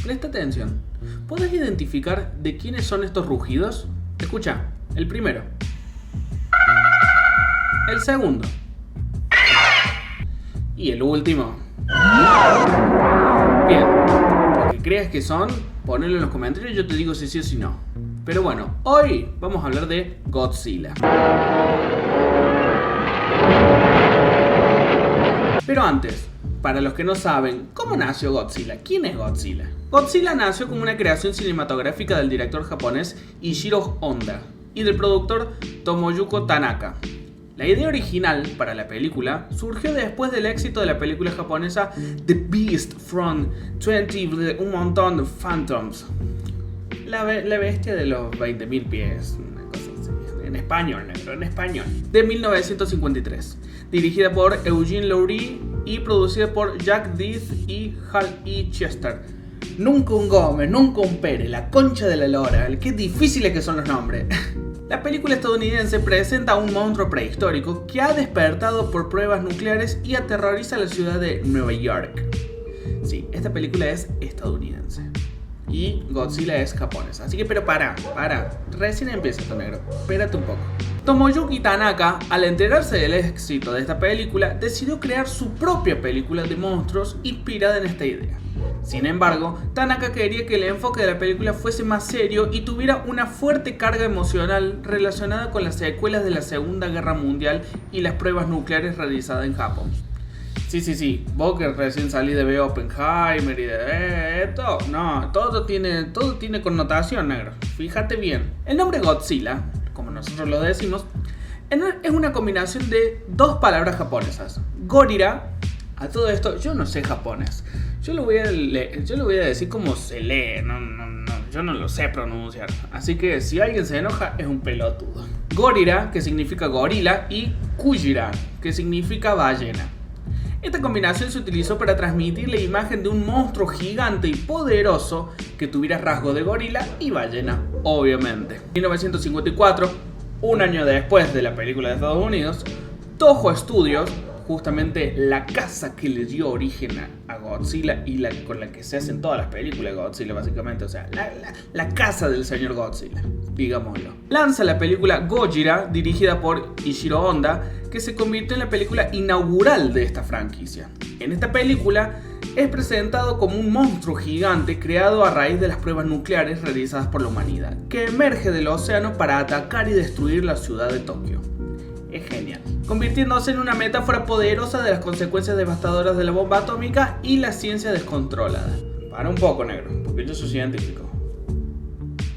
Presta atención. ¿Podés identificar de quiénes son estos rugidos? Escucha, el primero. El segundo. Y el último. Bien, lo que creas que son, ponelo en los comentarios y yo te digo si sí o si no. Pero bueno, hoy vamos a hablar de Godzilla. Pero antes, para los que no saben, ¿cómo nació Godzilla? ¿Quién es Godzilla? Godzilla nació como una creación cinematográfica del director japonés Ishiro Honda y del productor Tomoyuki Tanaka. La idea original para la película surgió después del éxito de la película japonesa The Beast from 20 un montón de Phantoms. La bestia de los 20.000 pies, una cosa así. En español, negro, en español. De 1953. Dirigida por Eugene Laurie y producida por Jack Dees y Hal E. Chester. Nunca un Gómez, nunca un Pérez, la concha de la lora. Qué difíciles que son los nombres. La película estadounidense presenta a un monstruo prehistórico que ha despertado por pruebas nucleares y aterroriza a la ciudad de Nueva York. Sí, esta película es estadounidense y Godzilla es japonesa. Así que, pero para, recién empieza esto, negro. Espérate un poco. Tomoyuki Tanaka, al enterarse del éxito de esta película, decidió crear su propia película de monstruos inspirada en esta idea. Sin embargo, Tanaka quería que el enfoque de la película fuese más serio y tuviera una fuerte carga emocional relacionada con las secuelas de la Segunda Guerra Mundial y las pruebas nucleares realizadas en Japón. Sí, vos que recién salí de ver Oppenheimer y de esto, no, todo tiene connotación, negro. Fíjate bien. El nombre Godzilla, como nosotros lo decimos, es una combinación de dos palabras japonesas. Gorira, a todo esto, yo no sé japonés. Yo lo voy a decir como se lee, yo no lo sé pronunciar. Así que si alguien se enoja, es un pelotudo. Gorira, que significa gorila, y Kujira, que significa ballena. Esta combinación se utilizó para transmitir la imagen de un monstruo gigante y poderoso que tuviera rasgos de gorila y ballena, obviamente. En 1954, un año después de la película de Estados Unidos, Toho Studios, justamente la casa que le dio origen a Godzilla y con la que se hacen todas las películas de Godzilla básicamente, o sea, la casa del señor Godzilla, digámoslo. Lanza la película Gojira, dirigida por Ishiro Honda, que se convirtió en la película inaugural de esta franquicia. En esta película es presentado como un monstruo gigante creado a raíz de las pruebas nucleares realizadas por la humanidad, que emerge del océano para atacar y destruir la ciudad de Tokio. Es genial, convirtiéndose en una metáfora poderosa de las consecuencias devastadoras de la bomba atómica y la ciencia descontrolada. Para un poco, negro, porque yo soy científico.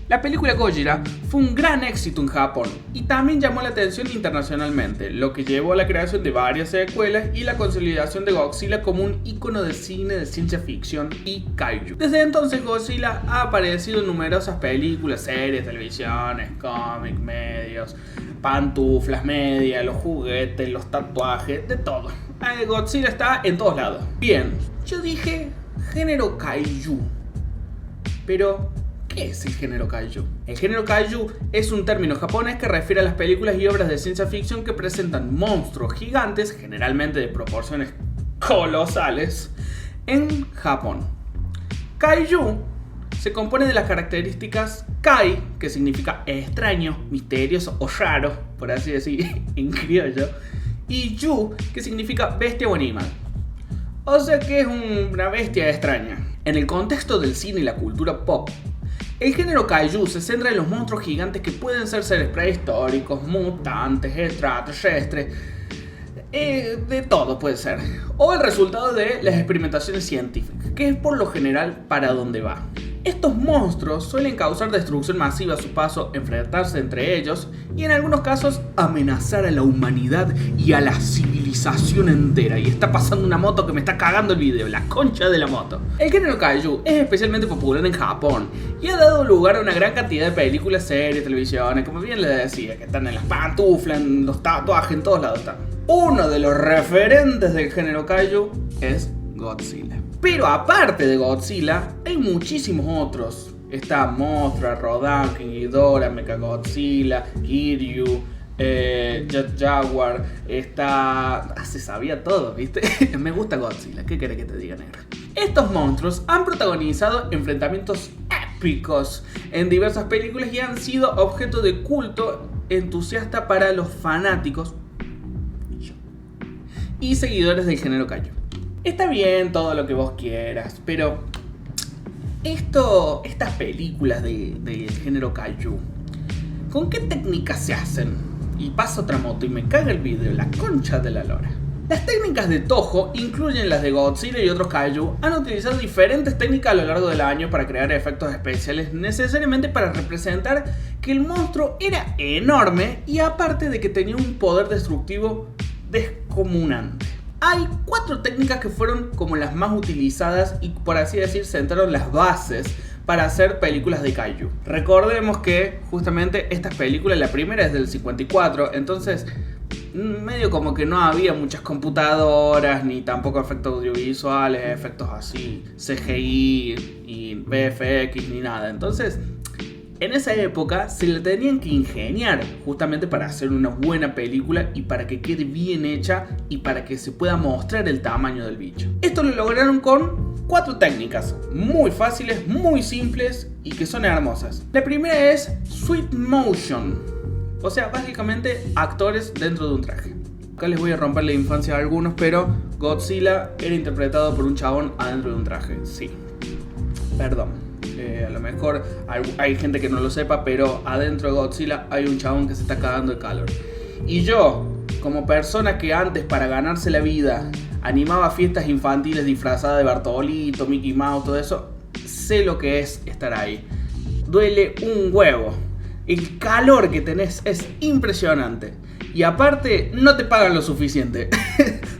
La película Gojira fue un gran éxito en Japón y también llamó la atención internacionalmente, lo que llevó a la creación de varias secuelas y la consolidación de Godzilla como un ícono de cine de ciencia ficción y kaiju. Desde entonces Godzilla ha aparecido en numerosas películas, series, televisiones, cómics, medios, pantuflas, medias, los juguetes, los tatuajes, de todo. Godzilla está en todos lados. Bien, yo dije género kaiju, pero ¿qué es el género kaiju? El género kaiju es un término japonés que refiere a las películas y obras de ciencia ficción que presentan monstruos gigantes, generalmente de proporciones colosales, en Japón. Kaiju se compone de las características kai, que significa extraño, misterioso o raro, por así decir, en criollo, y yu, que significa bestia o animal. O sea que es una bestia extraña. En el contexto del cine y la cultura pop, el género kaiju se centra en los monstruos gigantes que pueden ser seres prehistóricos, mutantes, extraterrestres, de todo puede ser, o el resultado de las experimentaciones científicas, que es por lo general para donde va. Estos monstruos suelen causar destrucción masiva a su paso, enfrentarse entre ellos y en algunos casos amenazar a la humanidad y a la civilización entera. Y está pasando una moto que me está cagando el video, la concha de la moto. El género kaiju es especialmente popular en Japón y ha dado lugar a una gran cantidad de películas, series, televisiones, como bien les decía, que están en las pantuflas, en los tatuajes, en todos lados están. Uno de los referentes del género kaiju es Godzilla. Pero aparte de Godzilla, hay muchísimos otros. Está Mothra, Rodan, King Ghidorah, Mechagodzilla, Kiryu, Jet Jaguar, está... se sabía todo, ¿viste? Me gusta Godzilla, ¿qué querés que te diga, negro? Estos monstruos han protagonizado enfrentamientos épicos en diversas películas y han sido objeto de culto entusiasta para los fanáticos y seguidores del género kaiju. Está bien todo lo que vos quieras, pero estas películas del género kaiju, ¿con qué técnicas se hacen? Y pasa otra moto y me caga el video, la concha de la lora. Las técnicas de Toho incluyen las de Godzilla y otros kaiju. Han utilizado diferentes técnicas a lo largo del año para crear efectos especiales, necesariamente para representar que el monstruo era enorme y aparte de que tenía un poder destructivo descomunante. Hay 4 técnicas que fueron como las más utilizadas y, por así decir, sentaron las bases para hacer películas de kaiju. Recordemos que justamente estas películas, la primera es del 54, entonces medio como que no había muchas computadoras, ni tampoco efectos audiovisuales, efectos así, CGI y VFX, ni nada. Entonces, en esa época se le tenían que ingeniar justamente para hacer una buena película y para que quede bien hecha y para que se pueda mostrar el tamaño del bicho. Esto lo lograron con 4 técnicas muy fáciles, muy simples y que son hermosas. La primera es Sweet Motion. O sea, básicamente actores dentro de un traje. Acá les voy a romper la infancia a algunos, pero Godzilla era interpretado por un chabón adentro de un traje. Sí. Perdón. A lo mejor hay gente que no lo sepa, pero adentro de Godzilla hay un chabón que se está cagando de calor. Y yo, como persona que antes para ganarse la vida animaba fiestas infantiles disfrazada de Bartolito, Mickey Mouse, todo eso, sé lo que es estar ahí. Duele un huevo. El calor que tenés es impresionante. Y aparte, no te pagan lo suficiente.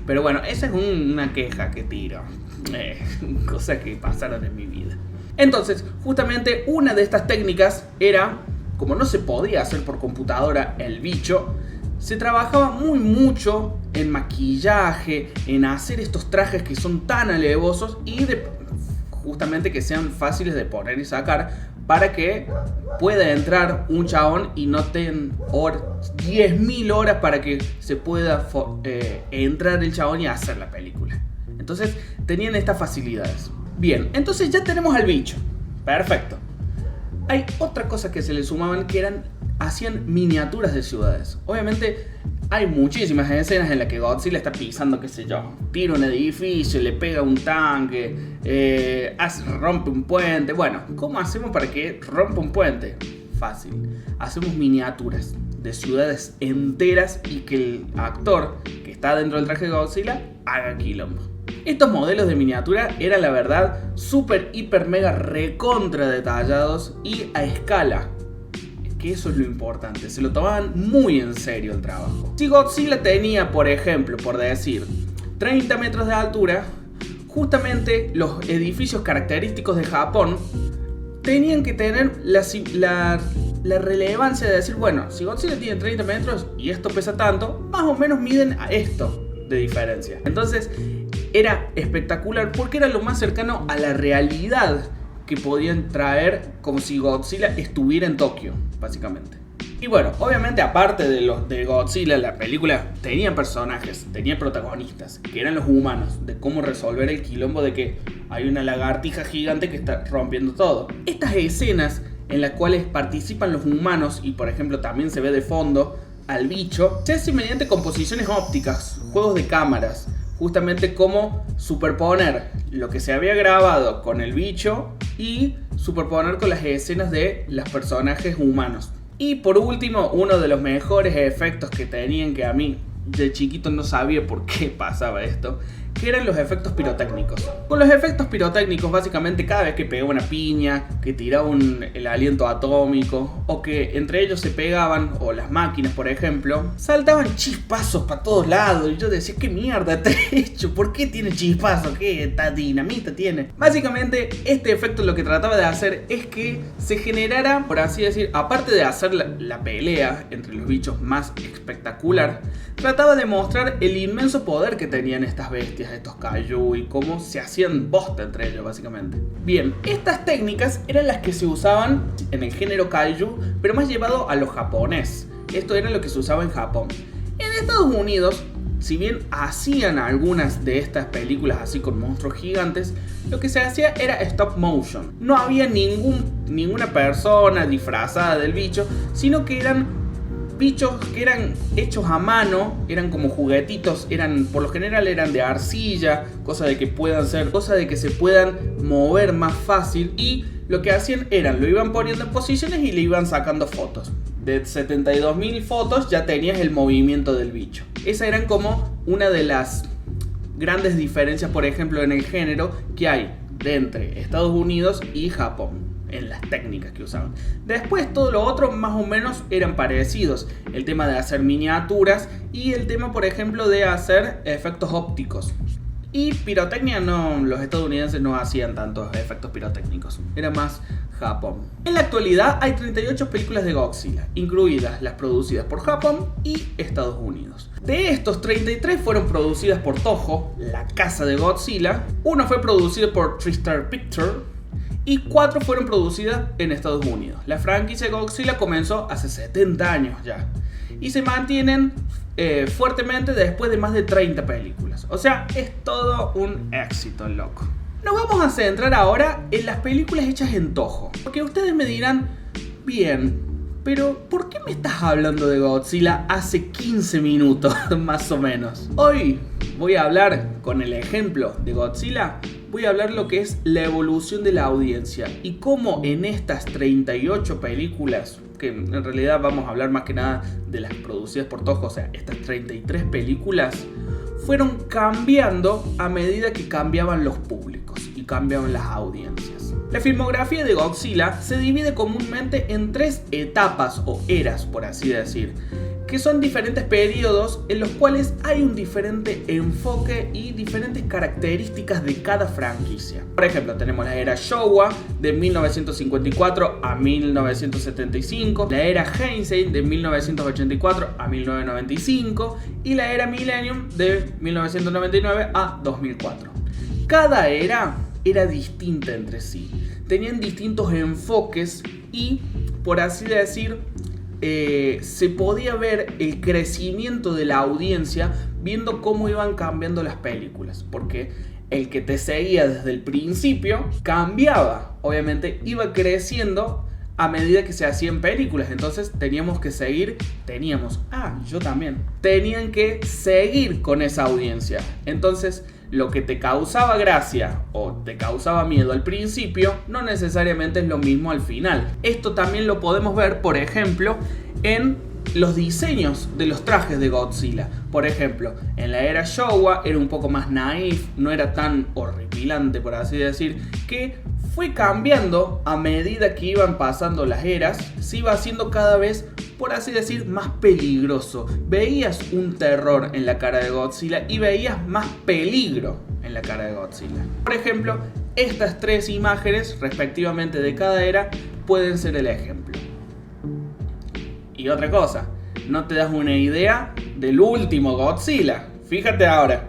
Pero bueno, esa es una queja que tiro. Cosas que pasaron en mi vida. Entonces, justamente una de estas técnicas era, como no se podía hacer por computadora el bicho, se trabajaba mucho en maquillaje, en hacer estos trajes que son tan alevosos y justamente que sean fáciles de poner y sacar, para que pueda entrar un chabón y no tengan 10.000 horas para que se pueda entrar el chabón y hacer la película. Entonces tenían estas facilidades. Bien, entonces ya tenemos al bicho. Perfecto. Hay otra cosa que se le sumaban, que hacían miniaturas de ciudades. Obviamente hay muchísimas escenas en las que Godzilla está pisando, qué sé yo, tira un edificio, le pega un tanque, rompe un puente. Bueno, ¿cómo hacemos para que rompa un puente? Fácil. Hacemos miniaturas de ciudades enteras y que el actor que está dentro del traje de Godzilla haga quilombo. Estos modelos de miniatura eran, la verdad, súper, hiper, mega, recontra detallados y a escala. Que eso es lo importante, se lo tomaban muy en serio el trabajo. Si Godzilla tenía, por ejemplo, por decir, 30 metros de altura, justamente los edificios característicos de Japón tenían que tener la relevancia de decir, bueno, si Godzilla tiene 30 metros y esto pesa tanto, más o menos miden a esto de diferencia. Entonces era espectacular porque era lo más cercano a la realidad que podían traer, como si Godzilla estuviera en Tokio, básicamente. Y bueno, obviamente aparte de Godzilla, la película tenía personajes, tenía protagonistas, que eran los humanos, de cómo resolver el quilombo de que hay una lagartija gigante que está rompiendo todo. Estas escenas en las cuales participan los humanos y por ejemplo también se ve de fondo al bicho, se hace mediante composiciones ópticas, juegos de cámaras, justamente como superponer lo que se había grabado con el bicho y superponer con las escenas de los personajes humanos. Y por último, uno de los mejores efectos que tenían, que a mí de chiquito no sabía por qué pasaba esto, que eran los efectos pirotécnicos. Con los efectos pirotécnicos, básicamente cada vez que pegaba una piña, que tiraba el aliento atómico, o que entre ellos se pegaban, o las máquinas por ejemplo, saltaban chispazos para todos lados. Y yo decía, ¿qué mierda te he hecho? ¿Por qué tiene chispazos? ¿Qué dinamita tiene? Básicamente este efecto lo que trataba de hacer es que se generara, por así decir, aparte de hacer la pelea entre los bichos más espectacular, trataba de mostrar el inmenso poder que tenían estas bestias, estos kaiju, y cómo se hacían bosta entre ellos básicamente. Bien, estas técnicas eran las que se usaban en el género kaiju, pero más llevado a lo japonés. esto era lo que se usaba en Japón. En Estados Unidos, si bien hacían algunas de estas películas así con monstruos gigantes, lo que se hacía era stop motion. No había ninguna persona disfrazada del bicho, sino que eran bichos que eran hechos a mano, eran como juguetitos, por lo general eran de arcilla, cosa de que se puedan mover más fácil, y lo que hacían lo iban poniendo en posiciones y le iban sacando fotos. De 72.000 fotos ya tenías el movimiento del bicho. Esa eran como una de las grandes diferencias, por ejemplo, en el género que hay entre Estados Unidos y Japón, en las técnicas que usaban. Después todo lo otro más o menos eran parecidos. El tema de hacer miniaturas y el tema, por ejemplo, de hacer efectos ópticos. Y pirotecnia no, los estadounidenses no hacían tantos efectos pirotécnicos, era más Japón. En la actualidad hay 38 películas de Godzilla, incluidas las producidas por Japón y Estados Unidos. De estos, 33 fueron producidas por Toho, la casa de Godzilla, uno fue producido por TriStar Pictures y 4 fueron producidas en Estados Unidos. La franquicia de Godzilla comenzó hace 70 años ya y se mantienen fuertemente después de más de 30 películas. O sea, es todo un éxito, loco. Nos vamos a centrar ahora en las películas hechas en Toho. Porque ustedes me dirán, bien, pero ¿por qué me estás hablando de Godzilla hace 15 minutos más o menos? Hoy voy a hablar con el ejemplo de Godzilla. Voy a hablar lo que es la evolución de la audiencia y cómo en estas 38 películas, que en realidad vamos a hablar más que nada de las producidas por Toho, o sea, estas 33 películas fueron cambiando a medida que cambiaban los públicos y cambiaban las audiencias. La filmografía de Godzilla se divide comúnmente en 3 etapas o eras, por así decir, que son diferentes periodos en los cuales hay un diferente enfoque y diferentes características de cada franquicia. Por ejemplo, tenemos la era Showa de 1954 a 1975, la era Heisei de 1984 a 1995 y la era Millennium de 1999 a 2004. Cada era distinta entre sí, tenían distintos enfoques y, por así decir, se podía ver el crecimiento de la audiencia viendo cómo iban cambiando las películas, porque el que te seguía desde el principio cambiaba, obviamente iba creciendo a medida que se hacían películas, entonces tenían que seguir con esa audiencia. Entonces lo que te causaba gracia o te causaba miedo al principio no necesariamente es lo mismo al final. Esto también lo podemos ver, por ejemplo, en los diseños de los trajes de Godzilla. Por ejemplo, en la era Showa era un poco más naif, no era tan horripilante, por así decir, que fue cambiando a medida que iban pasando las eras, se iba haciendo cada vez, por así decir, más peligroso. Veías un terror en la cara de Godzilla y veías más peligro en la cara de Godzilla. Por ejemplo, estas 3 imágenes, respectivamente de cada era, pueden ser el ejemplo. Y otra cosa, no te das una idea del último Godzilla. Fíjate ahora.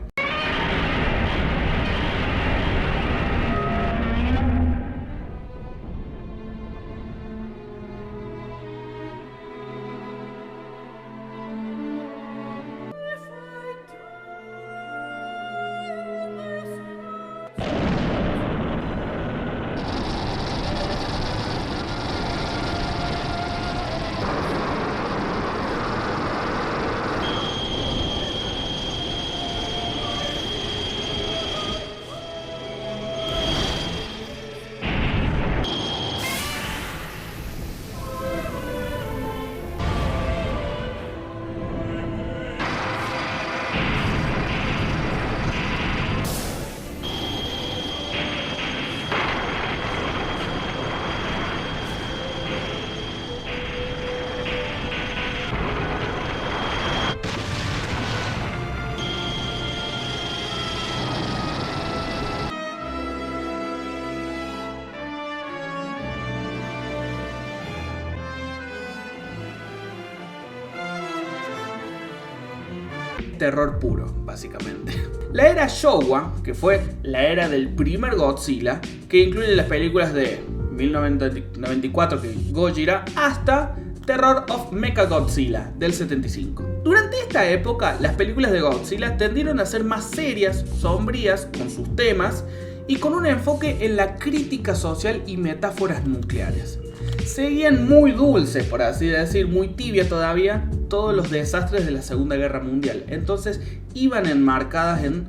Terror puro, básicamente. La era Showa, que fue la era del primer Godzilla, que incluye las películas de 1994, que Gojira, hasta Terror of Mechagodzilla del 75. Durante esta época, las películas de Godzilla tendieron a ser más serias, sombrías con sus temas y con un enfoque en la crítica social y metáforas nucleares. Seguían muy dulces, por así decir, muy tibia todavía, todos los desastres de la Segunda Guerra Mundial. Entonces iban enmarcadas en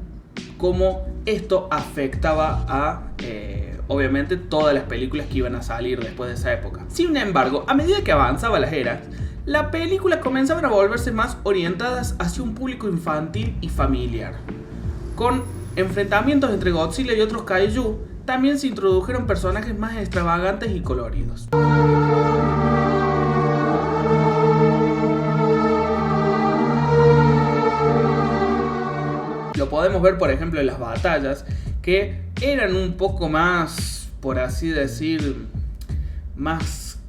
cómo esto afectaba a, obviamente, todas las películas que iban a salir después de esa época. Sin embargo, a medida que avanzaba las eras, las películas comenzaban a volverse más orientadas hacia un público infantil y familiar. Con enfrentamientos entre Godzilla y otros kaiju, también se introdujeron personajes más extravagantes y coloridos. Lo podemos ver, por ejemplo, en las batallas, que eran un poco más, por así decir, más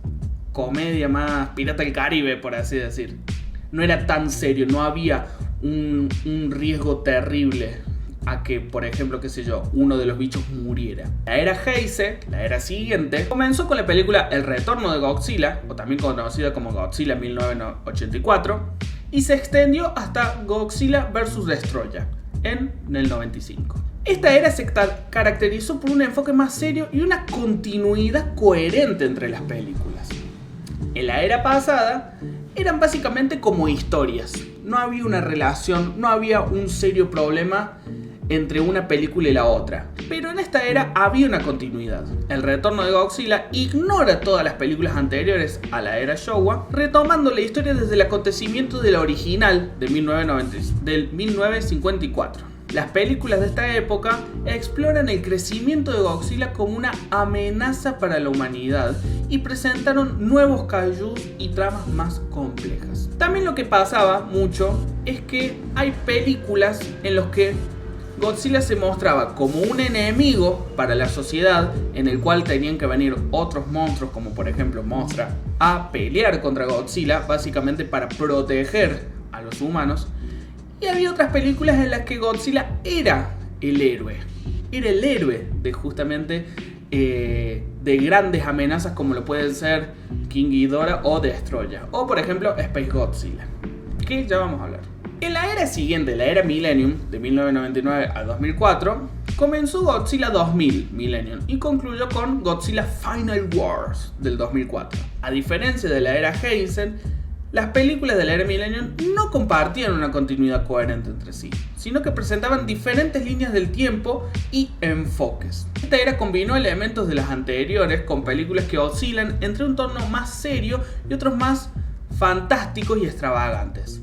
comedia, más Pirata del Caribe, por así decir. No era tan serio, no había un riesgo terrible a que, por ejemplo, qué sé yo, uno de los bichos muriera. La era Heisei, la era siguiente, comenzó con la película El Retorno de Godzilla, o también conocida como Godzilla 1984, y se extendió hasta Godzilla vs. Destoroyah en el 95. Esta era se caracterizó por un enfoque más serio y una continuidad coherente entre las películas. En la era pasada eran básicamente como historias, no había una relación, no había un serio problema entre una película y la otra. Pero en esta era había una continuidad. El Retorno de Godzilla ignora todas las películas anteriores a la era Showa, retomando la historia desde el acontecimiento de la original de 1954. Las películas de esta época exploran el crecimiento de Godzilla como una amenaza para la humanidad y presentaron nuevos kaijus y tramas más complejas. También lo que pasaba mucho es que hay películas en las que Godzilla se mostraba como un enemigo para la sociedad, en el cual tenían que venir otros monstruos, como por ejemplo Mothra, a pelear contra Godzilla, básicamente para proteger a los humanos. Y había otras películas en las que Godzilla era el héroe. Era el héroe de justamente de grandes amenazas como lo pueden ser King Ghidorah o Destoroyah. O por ejemplo Space Godzilla, que ya vamos a hablar. En la era siguiente, la era Millennium, de 1999 a 2004, comenzó Godzilla 2000 Millennium y concluyó con Godzilla Final Wars del 2004. A diferencia de la era Heisei, las películas de la era Millennium no compartían una continuidad coherente entre sí, sino que presentaban diferentes líneas del tiempo y enfoques. Esta era combinó elementos de las anteriores con películas que oscilan entre un tono más serio y otros más fantásticos y extravagantes.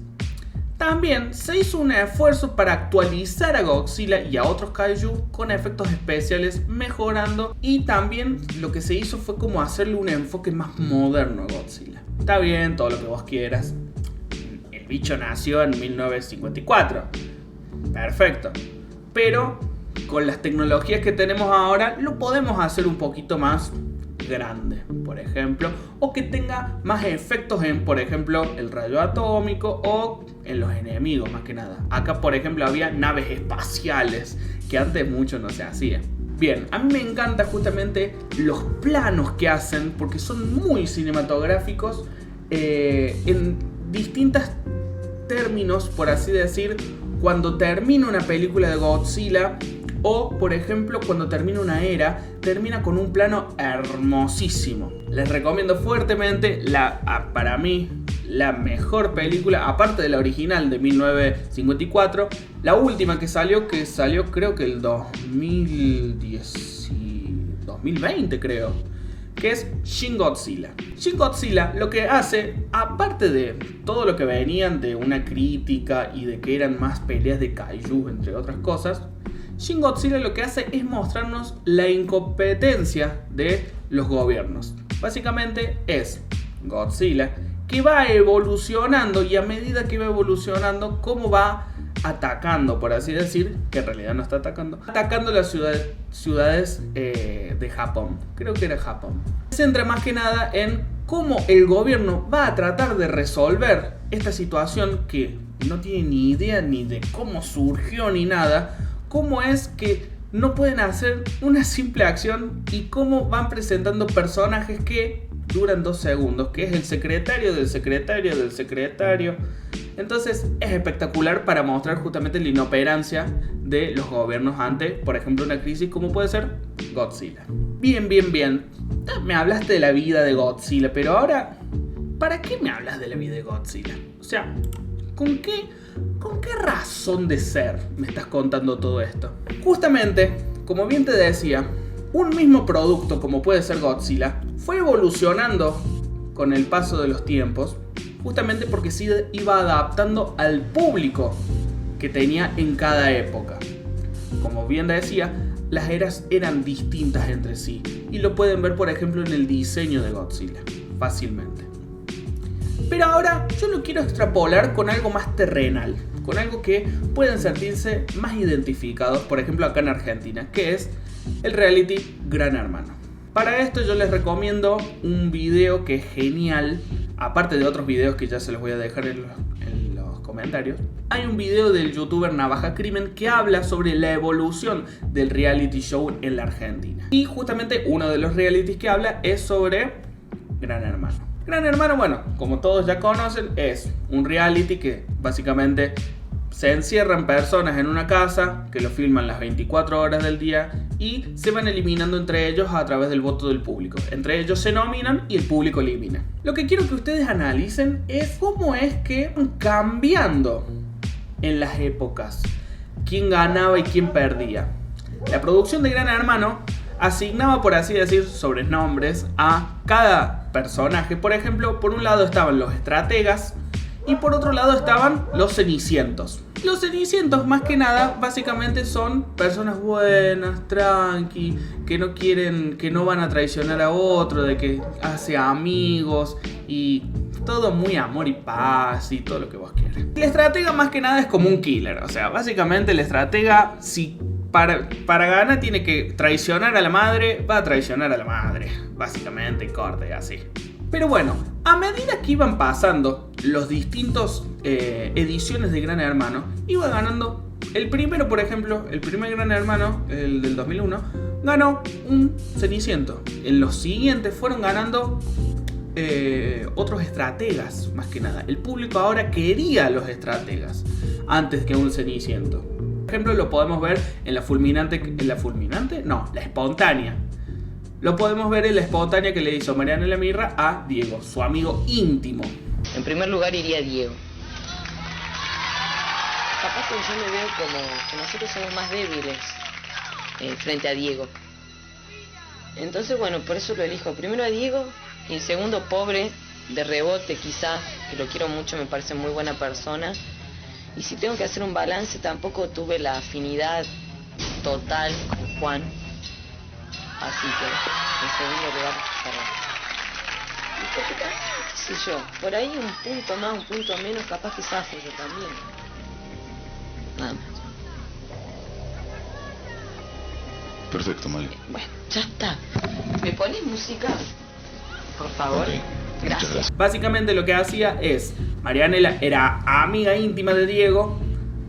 También se hizo un esfuerzo para actualizar a Godzilla y a otros kaiju con efectos especiales mejorando, y también lo que se hizo fue como hacerle un enfoque más moderno a Godzilla. Está bien, todo lo que vos quieras. El bicho nació en 1954. Perfecto. Pero con las tecnologías que tenemos ahora lo podemos hacer un poquito más grande, por ejemplo, o que tenga más efectos en, por ejemplo, el rayo atómico o en los enemigos, más que nada. Acá, por ejemplo, había naves espaciales que antes mucho no se hacía. Bien, a mí me encanta justamente los planos que hacen porque son muy cinematográficos en distintos términos, por así decir. Cuando termina una película de Godzilla, o por ejemplo cuando termina una era, termina con un plano hermosísimo. Les recomiendo fuertemente para mí la mejor película, aparte de la original de 1954, la última que salió creo que el 2020 creo, que es Shin Godzilla. Shin Godzilla lo que hace, aparte de todo lo que venían de una crítica y de que eran más peleas de kaiju entre otras cosas, Shin Godzilla lo que hace es mostrarnos la incompetencia de los gobiernos. Básicamente es Godzilla que va evolucionando, y a medida que va evolucionando, cómo va atacando, por así decir, que en realidad no está atacando las ciudades de Japón. Creo que era Japón. Se centra más que nada en cómo el gobierno va a tratar de resolver esta situación que no tiene ni idea ni de cómo surgió ni nada. Cómo es que no pueden hacer una simple acción y cómo van presentando personajes que duran 2 segundos, que es el secretario del secretario del secretario. Entonces es espectacular para mostrar justamente la inoperancia de los gobiernos ante, por ejemplo, una crisis como puede ser Godzilla. Bien. Me hablaste de la vida de Godzilla, pero ahora, ¿para qué me hablas de la vida de Godzilla? O sea, ¿con qué razón de ser me estás contando todo esto? Justamente, como bien te decía, un mismo producto como puede ser Godzilla fue evolucionando con el paso de los tiempos, justamente porque se iba adaptando al público que tenía en cada época. Como bien decía, las eras eran distintas entre sí y lo pueden ver por ejemplo en el diseño de Godzilla, fácilmente. Pero ahora yo lo quiero extrapolar con algo más terrenal, con algo que pueden sentirse más identificados, por ejemplo acá en Argentina, que es el reality Gran Hermano. Para esto yo les recomiendo un video que es genial, aparte de otros videos que ya se los voy a dejar en los comentarios. Hay un video del youtuber Navaja Crimen que habla sobre la evolución del reality show en la Argentina. Y justamente uno de los realities que habla es sobre Gran Hermano. Gran Hermano, bueno, como todos ya conocen, es un reality que básicamente se encierran personas en una casa que lo filman las 24 horas del día y se van eliminando entre ellos a través del voto del público. Entre ellos se nominan y el público elimina. Lo que quiero que ustedes analicen es cómo es que van cambiando en las épocas quién ganaba y quién perdía. La producción de Gran Hermano asignaba, por así decir, sobrenombres a cada personaje. Por ejemplo, por un lado estaban los estrategas y por otro lado estaban los cenicientos. Los cenicientos, más que nada, básicamente son personas buenas, tranqui, que no quieren, que no van a traicionar a otro, de que hace amigos y todo muy amor y paz y todo lo que vos quieras. El estratega más que nada es como un killer, o sea, básicamente el estratega, si para ganar tiene que traicionar a la madre, va a traicionar a la madre, básicamente, corte, así. Pero bueno, a medida que iban pasando los distintos ediciones de Gran Hermano, iba ganando el primero, por ejemplo, el primer Gran Hermano, el del 2001, ganó un Ceniciento. En los siguientes fueron ganando otros estrategas, más que nada. El público ahora quería a los estrategas antes que un Ceniciento. Por ejemplo, lo podemos ver en la la espontánea. Lo podemos ver en la espontánea que le hizo Marianela Mirra a Diego, su amigo íntimo. En primer lugar iría Diego. Capaz que yo me veo como que nosotros somos más débiles frente a Diego. Entonces, bueno, por eso lo elijo. Primero a Diego y el segundo, pobre, de rebote quizá, que lo quiero mucho, me parece muy buena persona. Y si tengo que hacer un balance, tampoco tuve la afinidad total con Juan. Así que, en segundo lugar, qué sé yo, por ahí un punto más, un punto menos, capaz que zafo yo también. Nada más. Perfecto, Mali. Bueno, ya está. ¿Me pones música? Por favor. Okay. Gracias. Básicamente lo que hacía es, Marianela era amiga íntima de Diego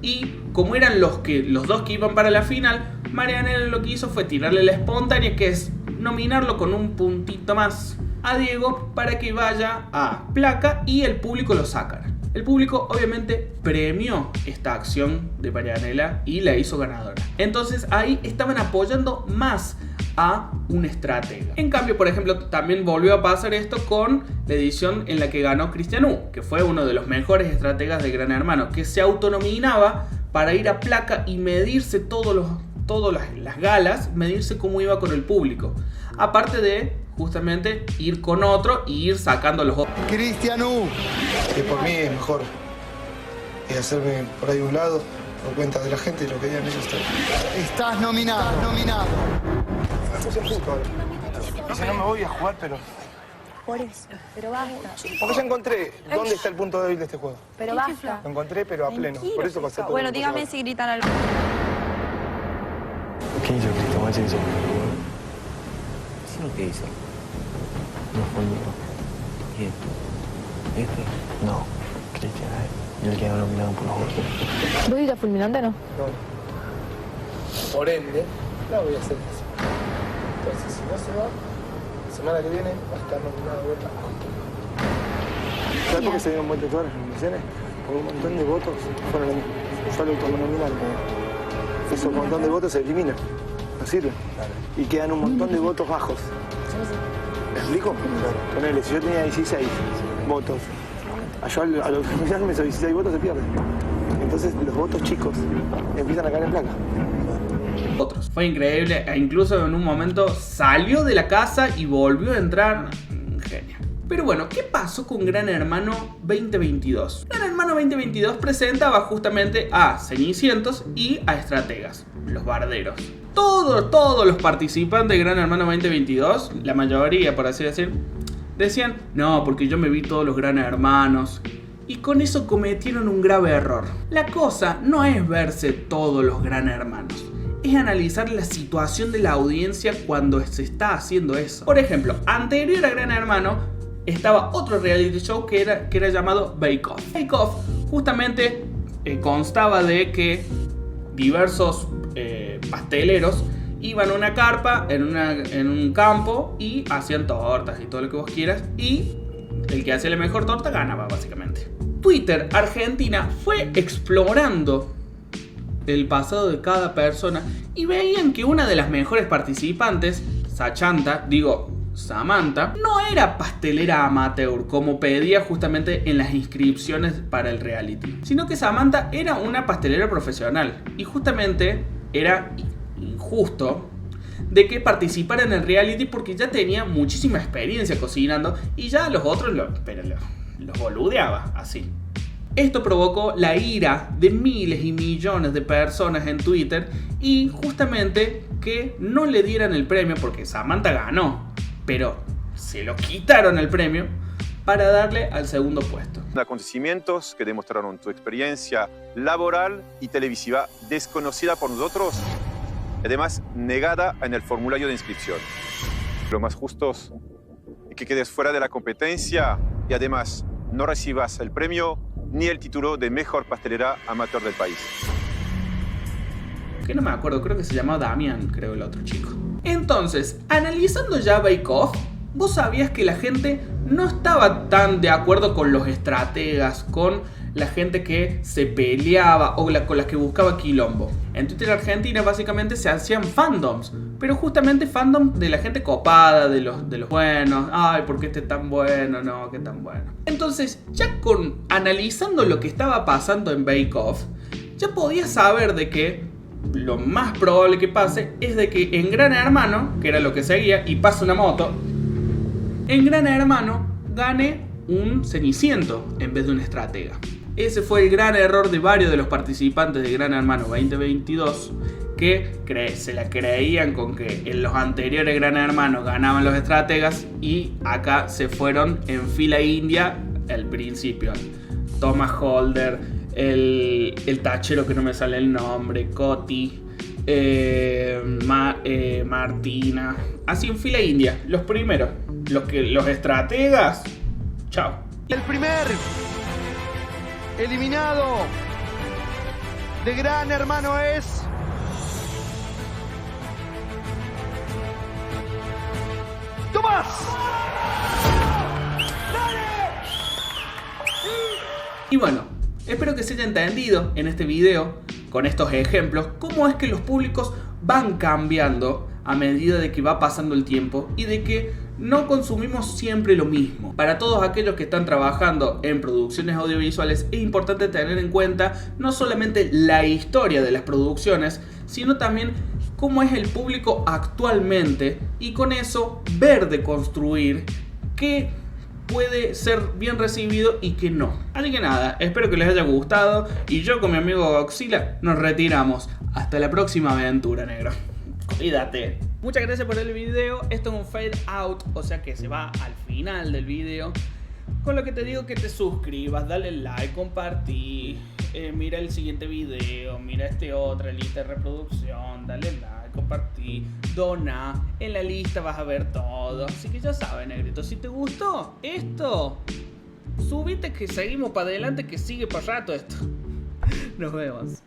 y como eran los dos que iban para la final, Marianela lo que hizo fue tirarle la espontánea, que es nominarlo con un puntito más a Diego para que vaya a placa y el público lo sacara. El público obviamente premió esta acción de Marianela y la hizo ganadora. Entonces ahí estaban apoyando más a un estratega. En cambio, por ejemplo, también volvió a pasar esto con la edición en la que ganó Cristian U, que fue uno de los mejores estrategas de Gran Hermano, que se autonominaba para ir a placa y medirse todas las galas, medirse cómo iba con el público. Aparte de, justamente, ir con otro y ir sacando los otros. Cristian U. Que por mí es mejor hacerme por ahí un lado, por cuenta de la gente y lo que digan ellos. Estás nominado. Dice, no me voy a jugar, pero... Por eso, pero basta. Porque ya encontré dónde está el punto débil de este juego. Pero basta. Lo encontré, pero a pleno. Por eso pasé todo. Bueno, dígame si gritan algo. ¿Qué hizo Cristo? ¿Qué hizo? ¿Sí lo que hizo? No fue el mío. ¿Quién? ¿Este? No, Cristian. Y él quedó nominado por los otros. ¿Vos dices fulminante o no? No. Por ende, la voy a hacer eso. Entonces, si no se va, semana que viene va a estar nominado de vuelta. ¿Sabes por qué se dieron vuelta todas las nominaciones? Porque un montón de votos fueron yo lo autonominar. Ese montón de votos se elimina. No sirve. Y quedan un montón de votos bajos. ¿Me explico? Ponele, si yo tenía 16 votos, yo al autonominarme esos 16 votos se pierden. Entonces los votos chicos empiezan a caer en placa. Otros. Fue increíble, e incluso en un momento salió de la casa y volvió a entrar. Genial. Pero bueno, ¿qué pasó con Gran Hermano 2022? Gran Hermano 2022 presentaba justamente a Cenicientos y a estrategas, los barderos. Todos los participantes de Gran Hermano 2022, la mayoría por así decir, decían, no, porque yo me vi todos los Gran Hermanos. Y con eso cometieron un grave error. La cosa no es verse todos los Gran Hermanos, es analizar la situación de la audiencia cuando se está haciendo eso. Por ejemplo, anterior a Gran Hermano estaba otro reality show que era llamado Bake Off. Bake Off justamente constaba de que diversos pasteleros iban a una carpa en un campo y hacían tortas y todo lo que vos quieras, y el que hacía la mejor torta ganaba básicamente. Twitter Argentina fue explorando el pasado de cada persona y veían que una de las mejores participantes, Samantha, no era pastelera amateur como pedía justamente en las inscripciones para el reality, sino que Samantha era una pastelera profesional y justamente era injusto de que participara en el reality porque ya tenía muchísima experiencia cocinando y ya los otros los boludeaba así. Esto provocó la ira de miles y millones de personas en Twitter y justamente que no le dieran el premio porque Samantha ganó, pero se lo quitaron el premio para darle al segundo puesto. Acontecimientos que demostraron tu experiencia laboral y televisiva desconocida por nosotros, además negada en el formulario de inscripción. Lo más justo es que quedes fuera de la competencia y además no recibas el premio ni el título de mejor pastelera amateur del país. Que no me acuerdo, creo que se llamaba Damián, creo el otro chico. Entonces, analizando ya Bake Off, vos sabías que la gente no estaba tan de acuerdo con los estrategas, con la gente que se peleaba o con las que buscaba quilombo. En Twitter Argentina básicamente se hacían fandoms, pero justamente fandoms de la gente copada, de los buenos. Ay, ¿por qué este es tan bueno? No, qué tan bueno. Entonces, ya analizando lo que estaba pasando en Bake Off, ya podías saber de que lo más probable que pase es de que en Gran Hermano, que era lo que seguía, y pasa una moto, en Gran Hermano gane un Ceniciento en vez de un estratega. Ese fue el gran error de varios de los participantes de Gran Hermano 2022 que se la creían con que en los anteriores Gran Hermano ganaban los estrategas y acá se fueron en fila india al principio. Thomas Holder, el tachero que no me sale el nombre, Coti, Martina, así en fila india, los primeros, los estrategas, chao. El primer eliminado de Gran Hermano es Tomás. Y bueno, espero que se haya entendido en este video, con estos ejemplos, cómo es que los públicos van cambiando a medida de que va pasando el tiempo y de que no consumimos siempre lo mismo. Para todos aquellos que están trabajando en producciones audiovisuales es importante tener en cuenta no solamente la historia de las producciones, sino también cómo es el público actualmente y con eso ver de construir qué puede ser bien recibido y qué no. Así que nada, espero que les haya gustado y yo con mi amigo Godzilla nos retiramos. Hasta la próxima aventura, negro. Cuídate. Muchas gracias por el video. Esto es un fade out, o sea que se va al final del video. Con lo que te digo que te suscribas, dale like, compartí, mira el siguiente video, mira este otra lista de reproducción, dale like, compartí, dona. En la lista vas a ver todo. Así que ya sabes, negrito, si te gustó esto, subite que seguimos para adelante, que sigue para rato esto. Nos vemos.